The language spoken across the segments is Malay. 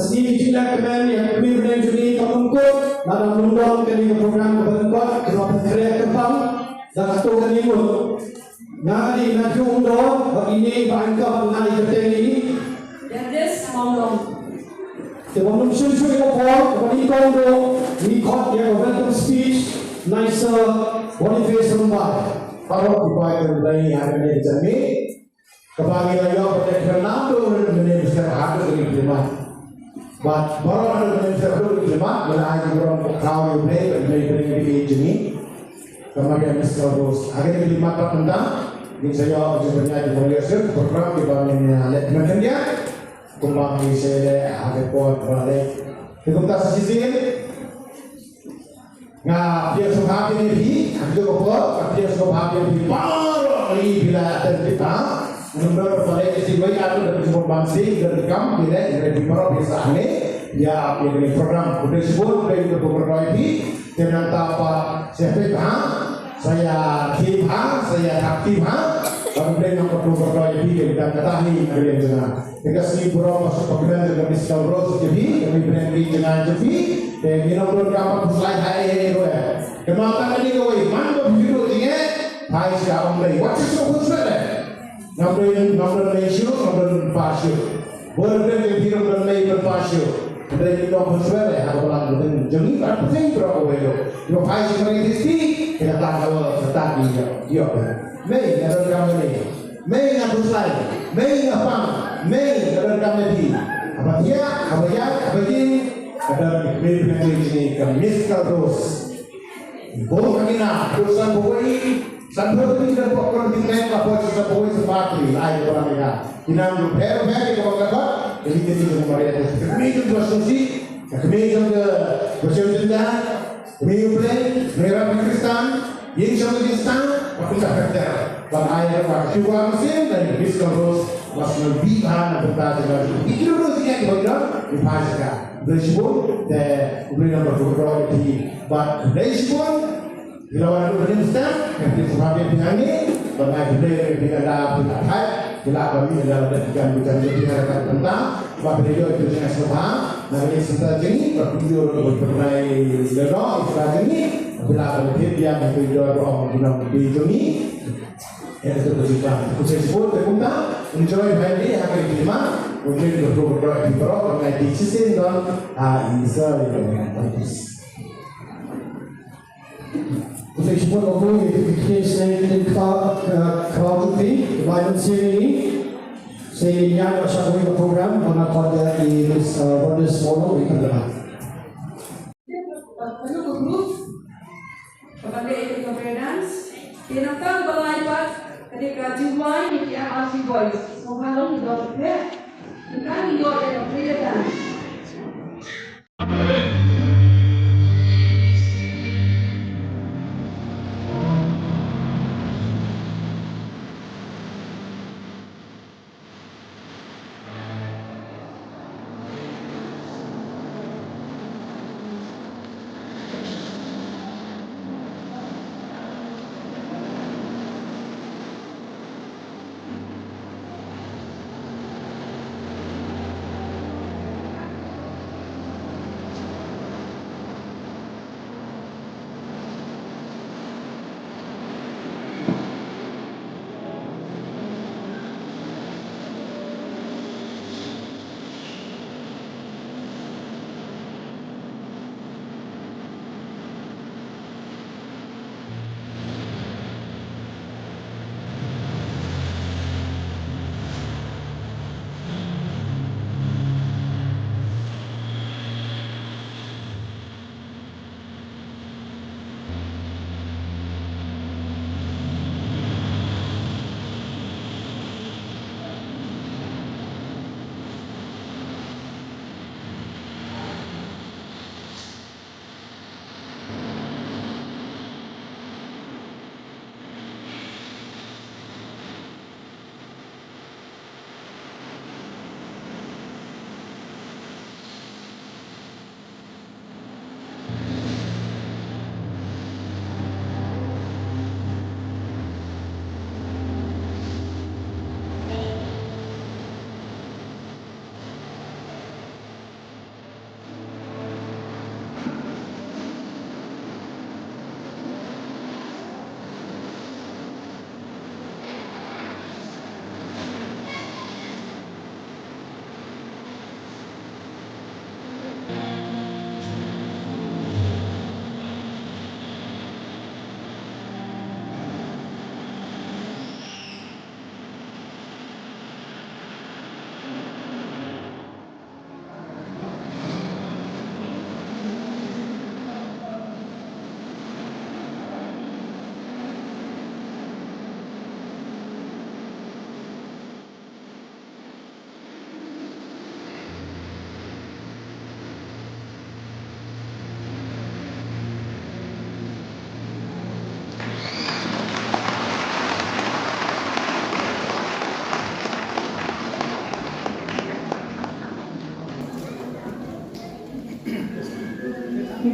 Sngi jinak kemen yang kami berdaya juni kamungkut dalam mendorong kini program kebentuk kenapa kerja kembang dan satu kali pun ngadi nak undang begini bangka mengenai kerja ini dan des mongdong sebelum susu itu pun kembali kondo record yang welcome speech nicer Boniface Rumah kalau kita berdaya hari ini jami kebagi lagi pada kerana tu menjadi besar hati dari jemaah. But Burom ada beberapa jemaah melalui Burom kau yang beri ini. Kemudian Mr. Rose. Akhirnya 5 tahun tentang ini saya sebenarnya di Malaysia program di bawahnya letman dia. Kumpang ini saya ada buat balik. Kita tak sisir. Nah dia suka ini, ada buat. Dia suka ini baru ini bila terlibat. Menurut saya istimewa itu dari sebuah bangsa dari kaum bila dari Burom biasa ini ya dari program sudah sebut dari beberapa ini dengan apa saya kibah saya aktifah kemudian yang beberapa ini kita ketahui dari sana jika si Burom masuk program dengan Mr. Rose jadi kami berani dengan jadi dan minum beberapa slide hari itu ya kemana ini kau mana begitu ini hai siapa mulai what is your concern Number nation, number passion. Boleh beri hidup dan lain berpassion. Dari itu konsuler ya, kalau orang jeli kan penting berapa beliau. Kalau passion mereka mesti kita tahu kalau tetapi dia. Mei ada kamu ni, mei nak selesai, mei apa, mei ada kamu ni. Apa dia, apa ini, ada mei ini Mr. Rose. Boleh kita urusan buku ini. Sampai kita pokok kita apa sesuatu seperti air orang kita. Kita ambil per kita bawa jadi kita kembali ada. Kami juga bersusi, kami juga bersuara, kami juga mereka Kristen, yang sama Kristen, waktu kita kerja. Dan air waktu juga mesin dan Mr. Rose masih lebih bahan berkata dengan itu terus yang kita dipasangkan. Bersibuk dan berikan berdoa di, but bersibuk. Bila orang itu berinstan, yang disebabkan ini, bagaimana beliau dikatakan berkata, bila kami adalah dengan bicara tentang, sebab beliau itu dengan sebab, nabi serta jenis berkunjung berbagai lerok serta jenis, bila beliau dia berkunjung orang guna dijungi, yang itu berjumpa. Khusus sebut berkunjung, enjoy hari hari kelima, mungkin berdoa di Burom, mengenai disisin dan Israel yang bagus. Kita semua orang itu kita sendiri kalau kita lain sini, saya masuk ke program mana pada di bonus model itu adalah. Perlu grup kepada itu governance. Tinatang bangaipat ketika jiwa ini yang asli boys. Mengalami hidup dia, bukan hidup yang berbeda.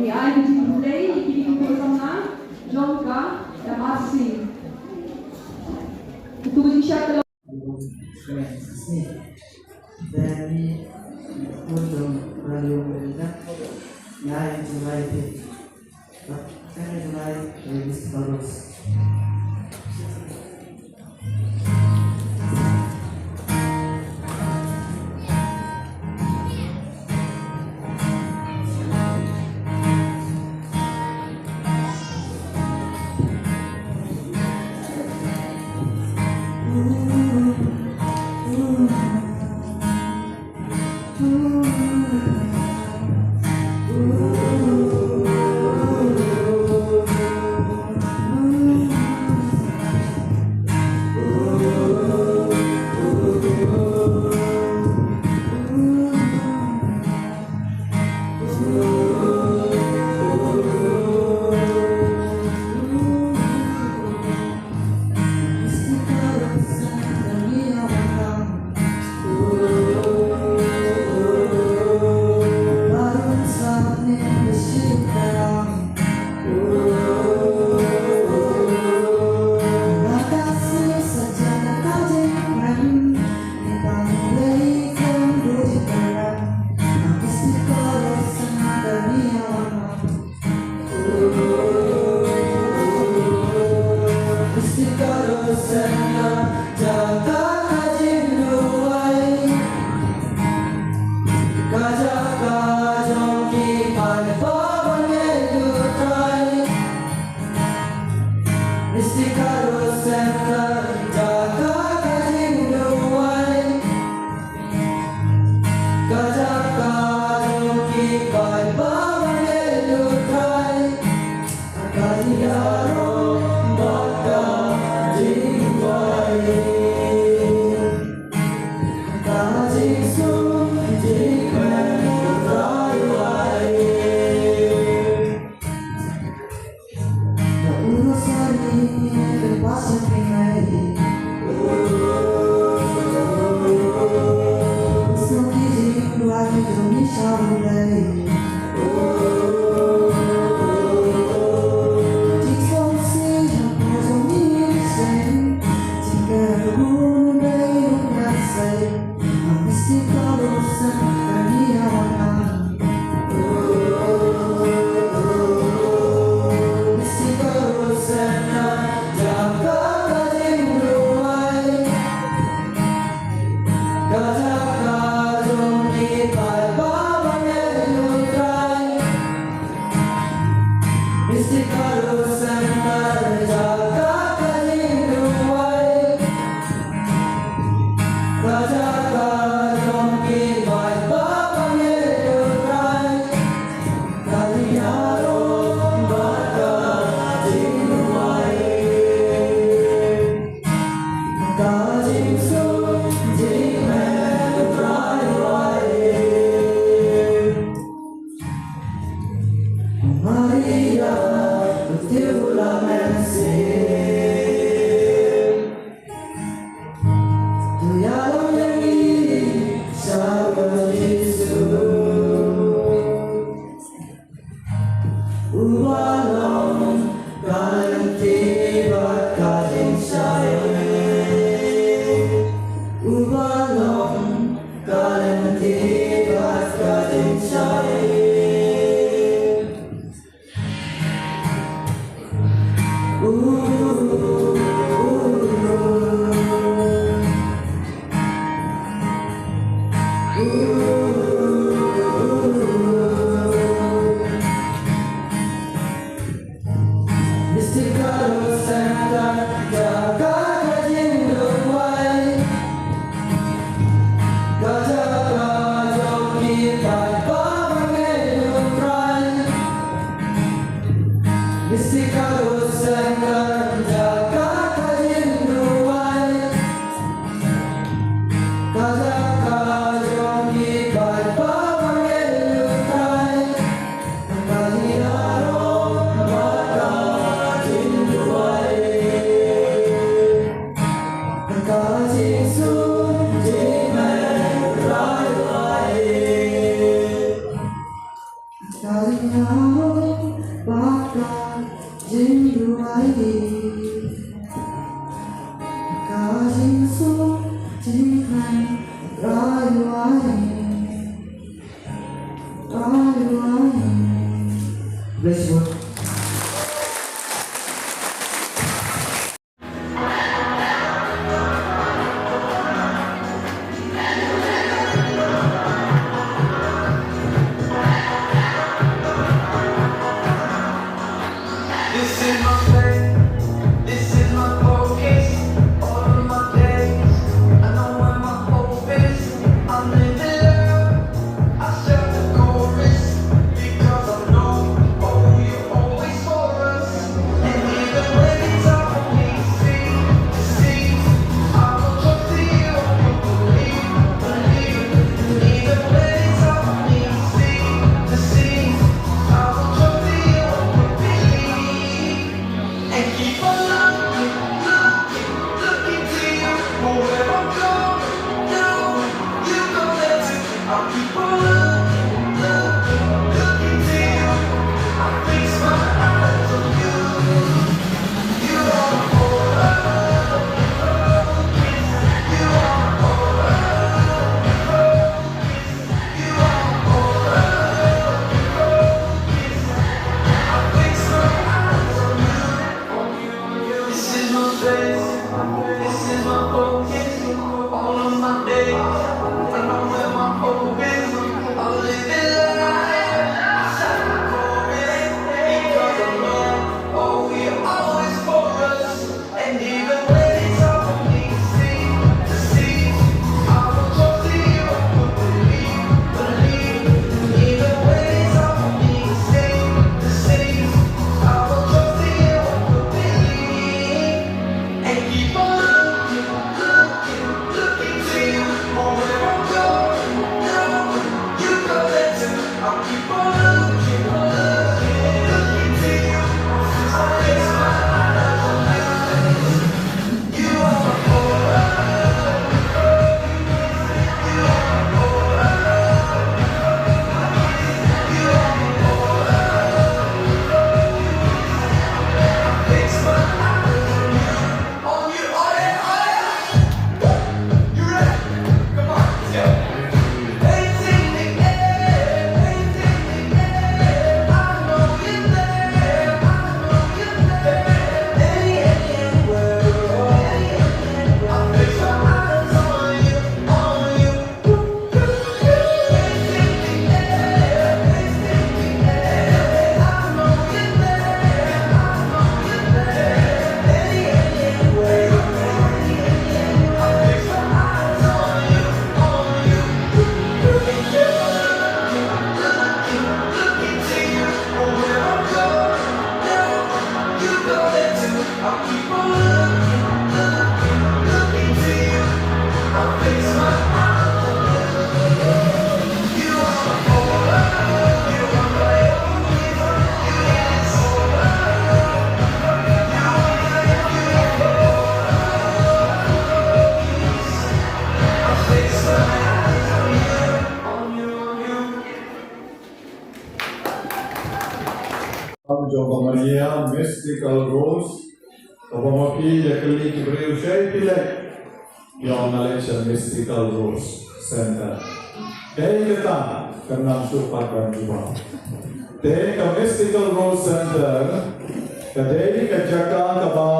ni ai di mulai di bersama Jong dan masih itu bisa kalau dari untuk radio mereka yang mulai dari terus Mesti kau sangka Jong Maria mystical rules. Kapamaki yakali kibreu shay pilek. Yung knowledge of mystical rules center. Kaya kita karena supat dan juga. Te ka mystical rules center. Kadai kajakan kaba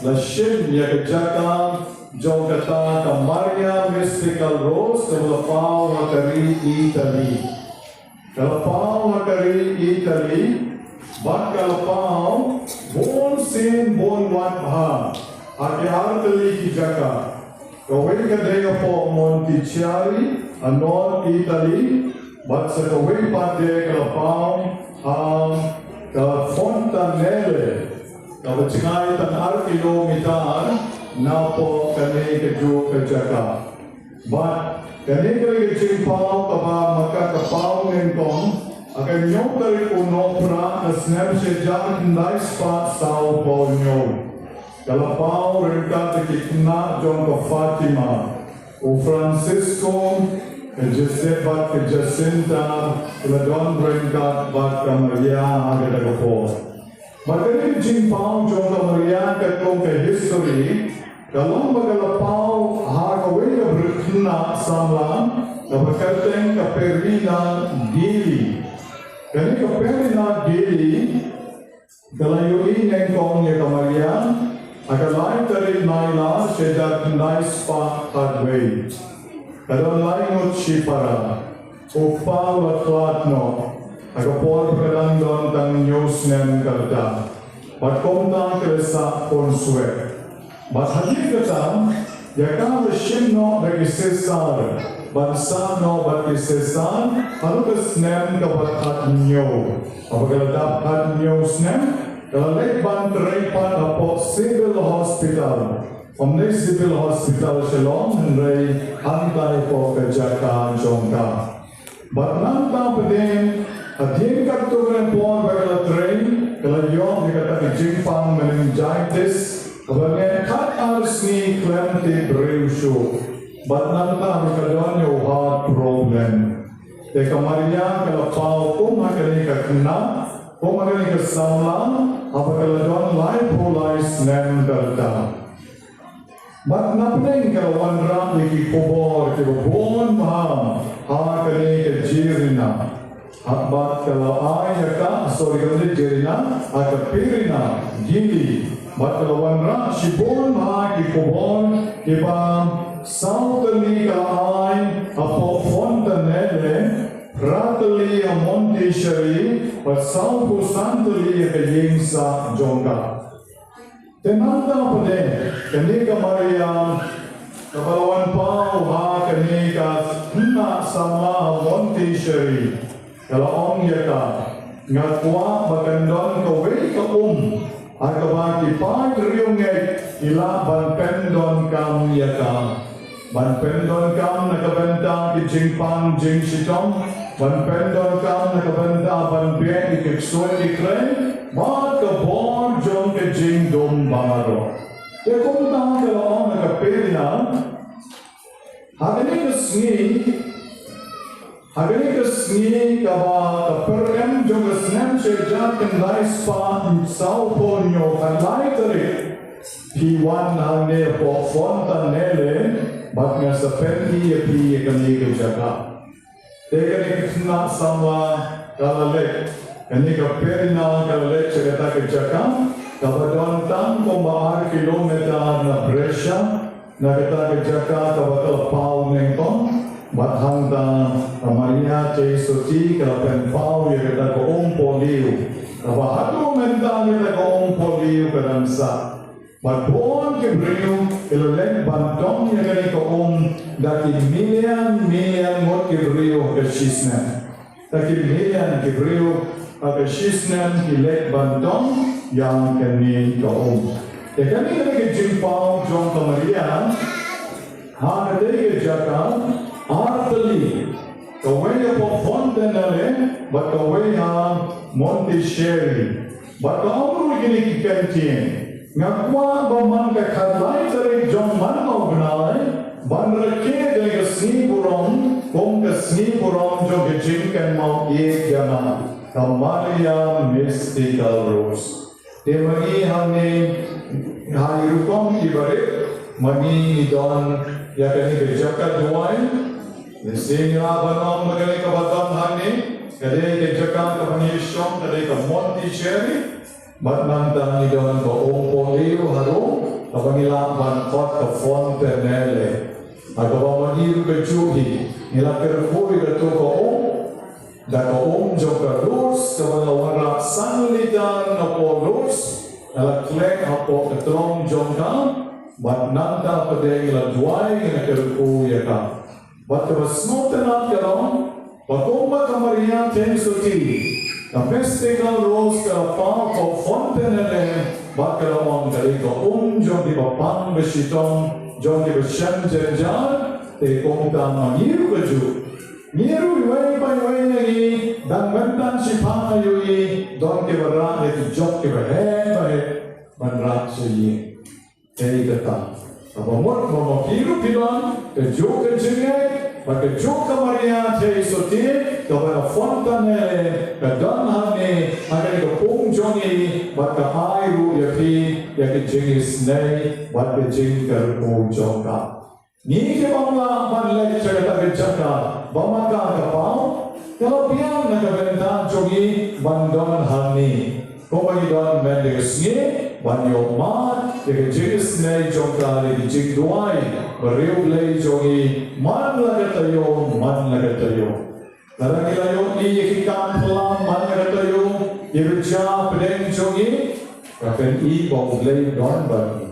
lashim ya kajakan Jong kata ka Maria mystical rules kalapau makari Italy. Kalapau makari Italy. Bat kalapau bon sin bon wat bha ake artali ki jaka kawai kadaya po Montichiari anon Italy bat sa kawai pate kalapau ka Fontanelle ka bacingay tan kilometer na po kani kaju ka jaka bat kani kali kachipau kaba makakapau ngentong akan nyong dari uno pra na snap sejak nai spot sao po nyong. Kalapau ringkat kikna Jong ke Fatima, o Francisco, ke Josefa, ke Jacinta, ke Don ringkat bat ke Maria agak ada po. Bagani jimpau Jong ke Maria ke tong ke history, kalau magalapau hakawai ke berkena samlang, ke berkateng ke Perina Gili. Kani kapelina gili galayui nengkong ya kamarian akalai tari naila sejak nais pa kadway kadon laingot shipara upa watlatno agapor kadang don tang news nem karda patkomtang kresa konsue bat hadir katam yakam shimno regisesar bansa no batisesan halukas nem kabatat nyo apabila dapat nyo snem kalau ban terlepas dapat civil hospital omni civil hospital shalom hendrai hantai po kerjakan jongka batnanta pedeng adien kartu rempon bagala train kalau yom dikata jimpang meningitis kebanyakan kat arsni klemti breushu batnanta berkadon yo heart problem. Teka Maria kalapau kung magani kakna, kung magani kasamlang, apakadon lipolize nem darda. Batnapeng kalawan ram liki kubor kibon maham, hakani kajirina. Bat kalau ayaka sorry kalau jirina, akapirina gili. Batlawan ra sibon ha kikubon ibang Southly kaay apo fontanelle Pratali a Montessori at South Santali a kaying sa Jongga. Tenanta pa din, kanika Maria, kapalawan pa ha kanika na sama Montessori, kalaong yaka, nga kwa magandang kaway at kabaki pag-riyungay ila banpendon kam yaka. Banpendon kam nakabenta ki Jingpang Jing Sitong, banpendon kam nakabenta banpien ikiksuan ikren, magkabon Jong ke Jing Dom Bangaro. Kaya kung taong kalaong nakapili na, hagani ka sngi kaba kaperem Jong kasnem sejak kendai spa sao ponyo kanlai tarik. P1 hane po fontanelle bat nga sa penti api kani jaga. Teka ni na sama kalalek kani ka perina kalalek jaga ka jaga kabadon tang ko maar kilometer na Brescia na kita ka jaga kabatal pau nengkong bat hangta Maria Jesusi kalapen pau ya kita ko poliu kabahatu mentang kita ko poliu kadansa. Bagpon ke beriu ilalek bantong yang kani ko daki milian ngot ke beriu ke sisnen. Daki milian ke beriu ke sisnen ilek bantong yang kani ko kani ke Jingpang Jong Maria ha kade ke jaka artali kawai po fontanelle bat kawai ha Montessori bat kamu gini kantien ngakwa baman ka kadlai tarik Jong man magnai ban rake dengan sni burom kong ka sni burom jo gejing kan mau ye jana kamaria mystical rose temagi hamne hairukom ibare mani don ya kani bejaka duai singa banom magani ka badam hamne kade ke jaka ka mani shom kade ka monti cherry Matmantang ni don ko poliu haru kapangila manfat ka fontanelle agawa maniru ke juhi nila kerfui ke to ko da ko jo ka rus kapanga wara sanlitan na po rus ala klek apo ke trong jongka matnanta pade ila duai na kerfui ya ka bat ka snotena kalon pakomba kamaria tensuti Mystical rose ka pa ko fontanelle bakala on kali ko Jong di bapang besitong Jong di besyan jenjan te kong ta maniru baju niru wai pai wai nagi dan mentan si pa yui don ke bara ne jok ke bahe manra suyi te kata abamot momo kiru pilon ke jok ke jengai Maka juga Maria Jesusi kepada fontanelle kedan hane ada ke pungjongi maka airu yapi yaki jengis nei wat bejing kerpu jongka ni ke bangla manlek cerita bejaka bamaka kapau kalau piang nak benta jongi bandon hane ko bagi don mendegesni banyo mat yaki jengis nei jongka di jing duai beriu lei jongi man lagatayo Larang ikan pelang man lagatayo irja pedeng jongi kapen I bong lei don bagi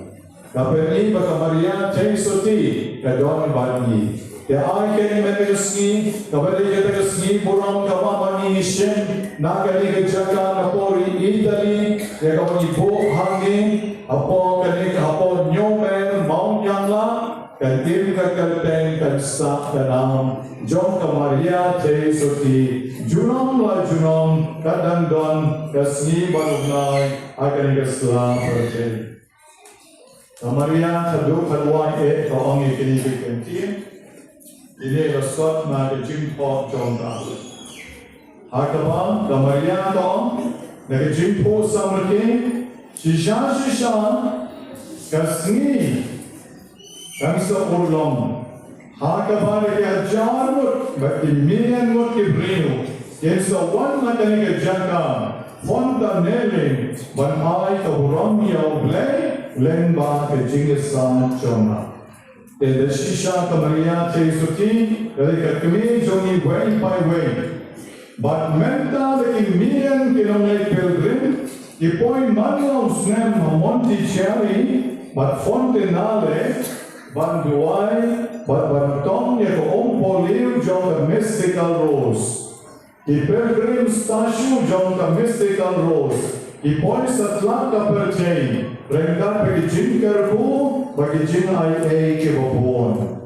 kapen I baka Maria Jesusi ka don bagi ya ai ken menesni kabali ketasni buram kamani shen nagari ke jaga napori Italy ya kamani bo hangin apo kani apo nyomen maung yangla Kantim kakalteng kansa kanam Jong ka Maria Jesusi junam la junam kadang don kasni balugnai akan kasla percaya Maria tadu kalwai ka ongi kini kantim ini rasot na ke jimpo Jong ka hakaba ka Maria to na ke jimpo samrke shisha kasni Kamsa ulom, hakabare ke hajar mut, bati milian mut ke brinu. Kensa wan matane ke jaka, fonda neling ban ai ka Burom yaw blay len ba ke jingisan chona. The Shisha Kamaria Chesuti, the Kami Jongi way by way. But Menta the million kilometer pilgrim, the point Manlo Snem Monti Cherry, but Fontenale, Banduai, but Bantom Yako Ompolio John the mystical rose. The pilgrim statue John the mystical rose. The points at Laka per chain, Renga Pagijin Kerku, Pagijin I.A. Kibapon.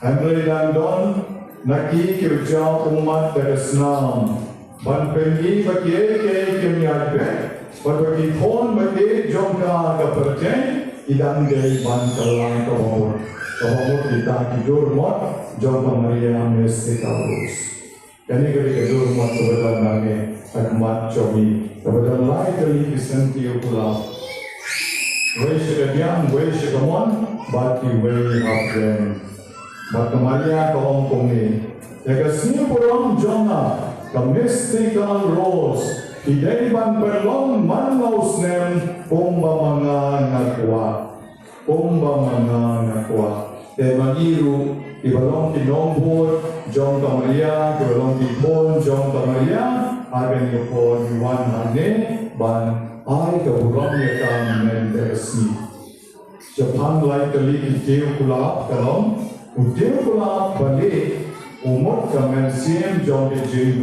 Henry Landon, Naki Kirja Umat Teresnam. Ban Pengi Bakie Kimyadbe, but Bakipon Bakie Jonka Kaperchain, Idang Day Ban Kalang Kabor. Kabor Itaki Durmot, Jonka Maria Mystica Rose. Kanigari Durmot Sabada Nage, Akmat Chobi. Kepada lain kali Kristianti pula, wei sekian, wei sekamon, bati wei hafren. Bat kemalia kaum kami, ekasni Burom Jonga, mystical rose, idei ban perlong manlaus nem, mga nakwa. Te magiru, ibalong tinombor, Jong Kamaria, ibalong tipon, Jong Kamaria. Agen yopon yuan hane ban ai ka Burom yakam mendersi. Japan lai kali kiteu kulap kalom, uteu kulap balik umot kamen siem Jong ke jing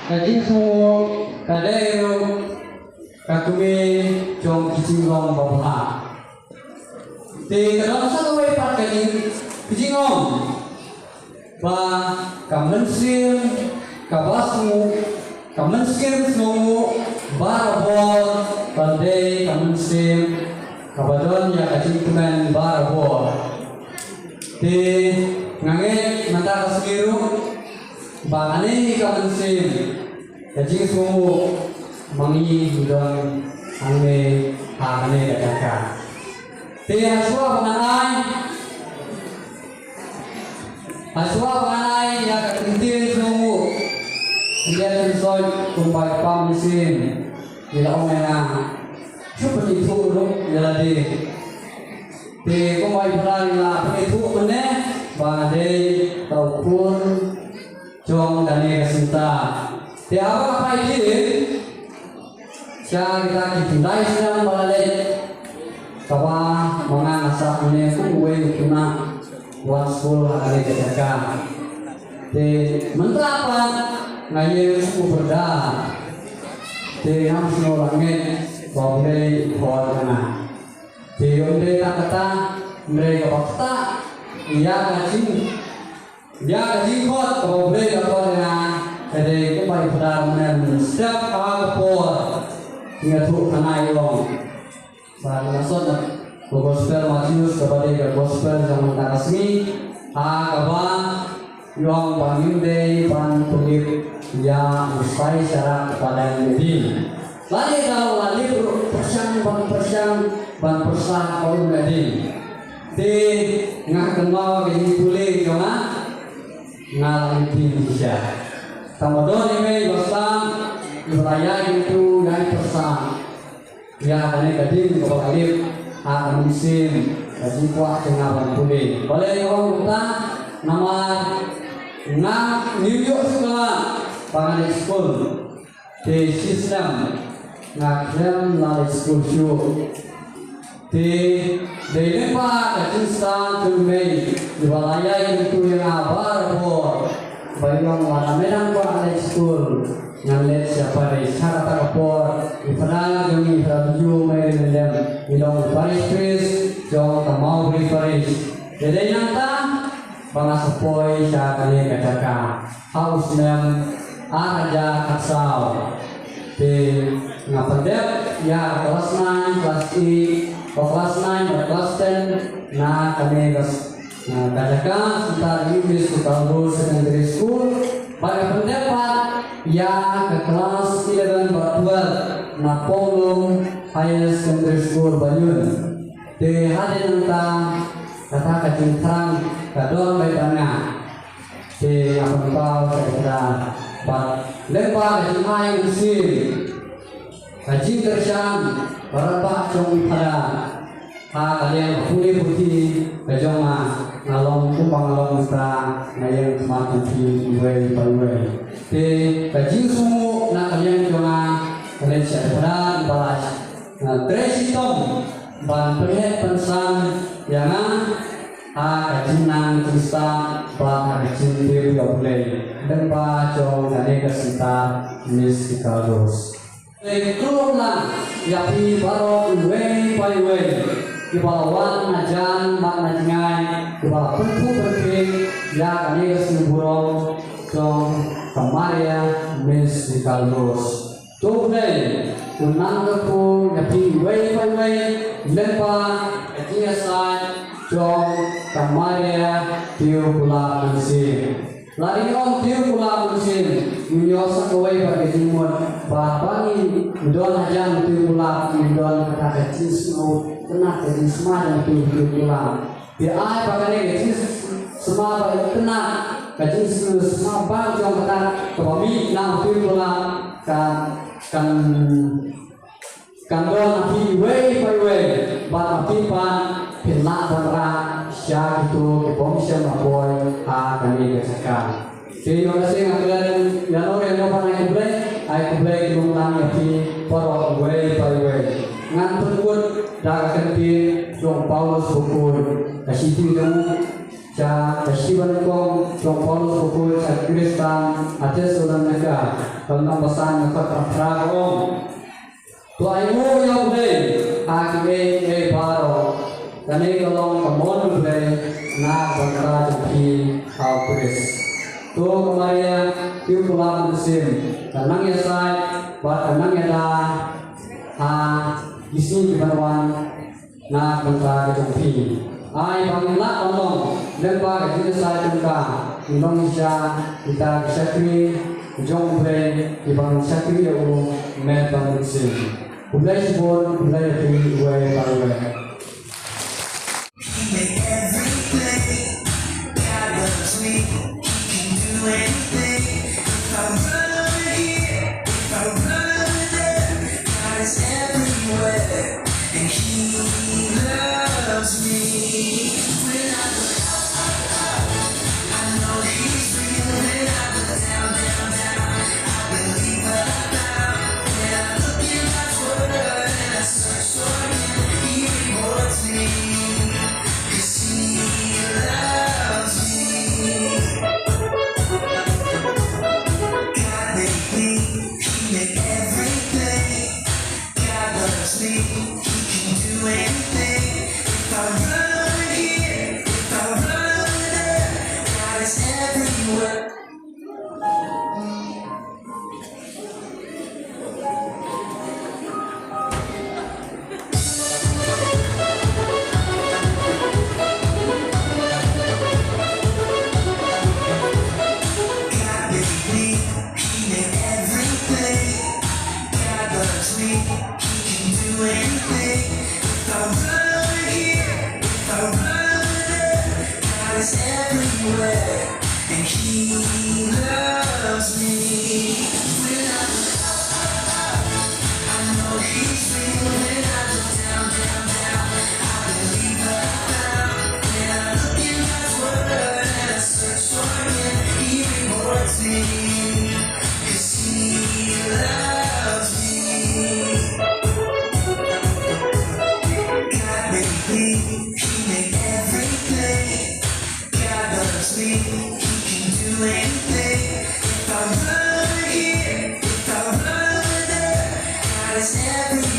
Kajing semua kadang kakumi jong kijingong bawa. Di dalam satu website kajing kijingong ba kamensim kabasmu kamensim semua barabor pandai kamensim kabadon ya kajing teman barabor. Di nganget mata kasmiru bangane kamensim kajing semua mangi hudon ame hane dakaka. Ti haswa panganay ya katintin semua dia tersoi kumpai pamisin bila omena cuba itu dulu jadi ti kumpai berani lah itu mana badai ataupun Jong dan Sinta. Ti apa ini? Siya kita kitulay silang balik kawa mga nasa kanya kuwe kuna wasul hari kejaga. Di mentrapan ngayon kuberda. Di hamsno langit boleh horna. Di onde kata mereka bakta ia kacing kot boleh kapalnya. Jadi kembali pada mana setiap kapal ngatu kanai long sa nasod na gospel Matius kepada gospel yang mentakasmi agaba yung panginde pan tulip yang usai secara kepada medin lagi kalau lali persang ban persang kalau medin di ngah kenal gini pulih jona ngalantin bisa tamadon ini gosang Ibraya itu yang persang ya kane kadin ko alif akan musim kaji kuat dengan pulih boleh orang kita nama New York sekolah pangan school di sistem ngakrem na school show di lepa kaji sta tumei di balaya itu yang abar bo bayang mana medan ko ada school Nyalet siapa dari cara takapor Ifana jami Ifraju Meri Nendem Ilong Paris Chris Jong Tamau Bri Paris Jadi nyata Banga sepoi Syakali kacaka Haus nem Araja Katsau Di ngapendep Ya kelas 9 Kelas I Kelas 9 Kelas 10 Nah kami kacaka Sebentar English Kutambu Secondary School Pada pendapat ya ke kelas 11 berdua na Polong Higher Secondary School Banyun di hari tentang kata kacing terang kadon baik tengah di apa tahu kira lempar kacing main musim kacing tersang berapa jong pada kalian putih kejoma ngalong kupang ngalong sa ngayon semakin way by way di kajing sumu na kalian joma kalian siapa balas na tresitong ban perhet pensang yang kajing nang kista ban kajing dia boleh dan pa jong kane kasita mis ikalos keluar lah yapi baru way by way Ibawan najan mak najngai ibal pentu penting ya kani kesini Burom Jong kemaria mis dikaldos tuhdai unang kepu yapi way by way lempa etiasan Jong kemaria tiu pula musim lari on tiu pula musim menyosak way bagi timur bahani don najan tiu pula don kata kecil snow tenang jadi semua yang tujuh pulang. Di air pakai gaji semua baik tenang gaji semua bang jom kata kami nak tujuh pulang kan don api way by way bat api pan pina barang syak itu kebomsel mapoy kami kesakan. Jadi makasih ngakhiran yang orang yang pernah kublai lumang api porok way by way. Ngan perkut dah kenti Jong Paulus hukum kasih tu cha festival kong Jong Paulus pukul sa Kristan ates ulang naga tentang pesan nakot pra kong tu ai mo yo dei aki baro kani kolong pemon dei na bangara di au kris tu kemaria tiu pulang musim tanang ya sai buat tanang ya da isi di barwan na bangara di ai bangla tolong dan ba kita sai tungka Indonesia kita sakri Jong di bang sakri yo me bang musim ulai sibon ulai di way by way.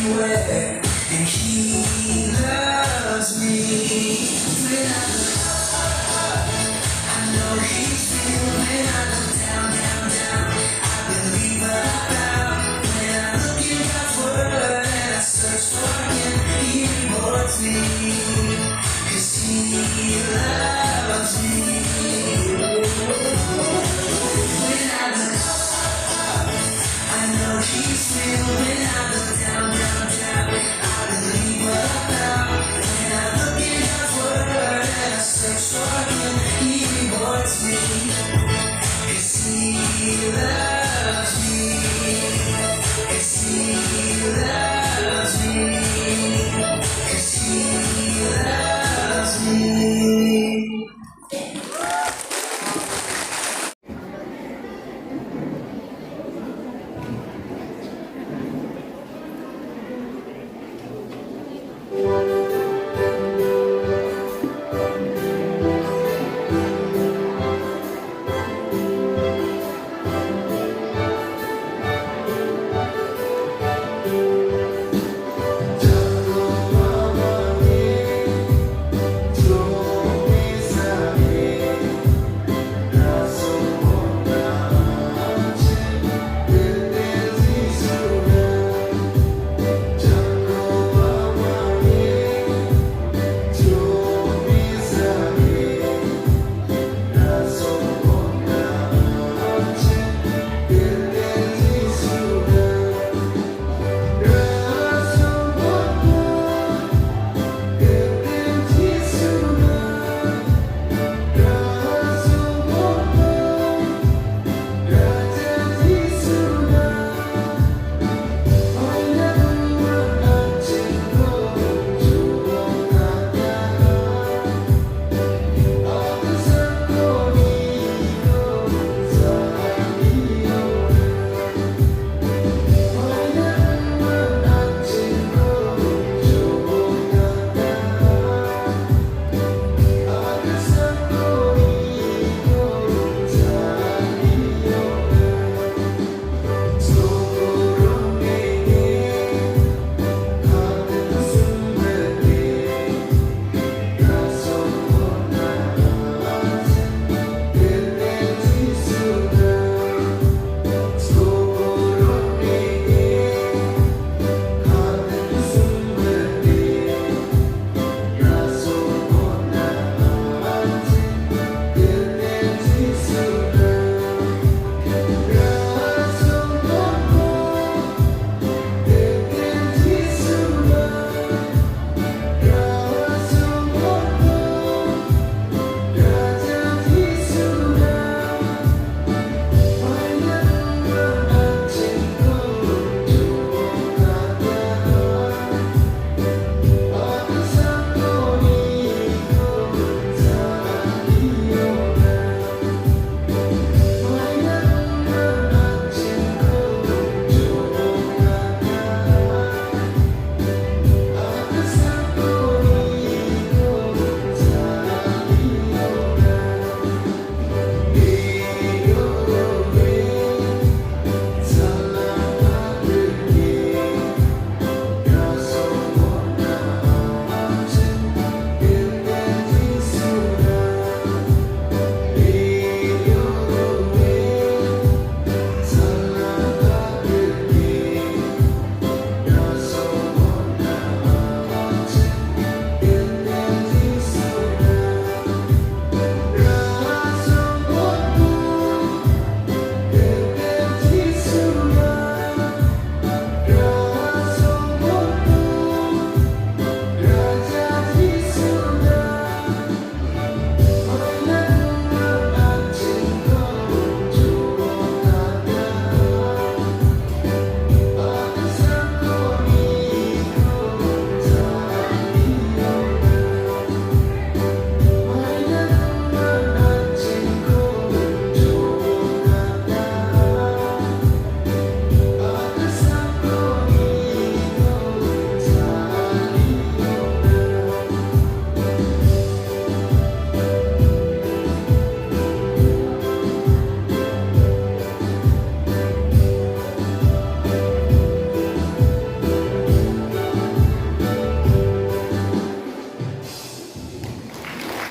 Everywhere, and he loves me.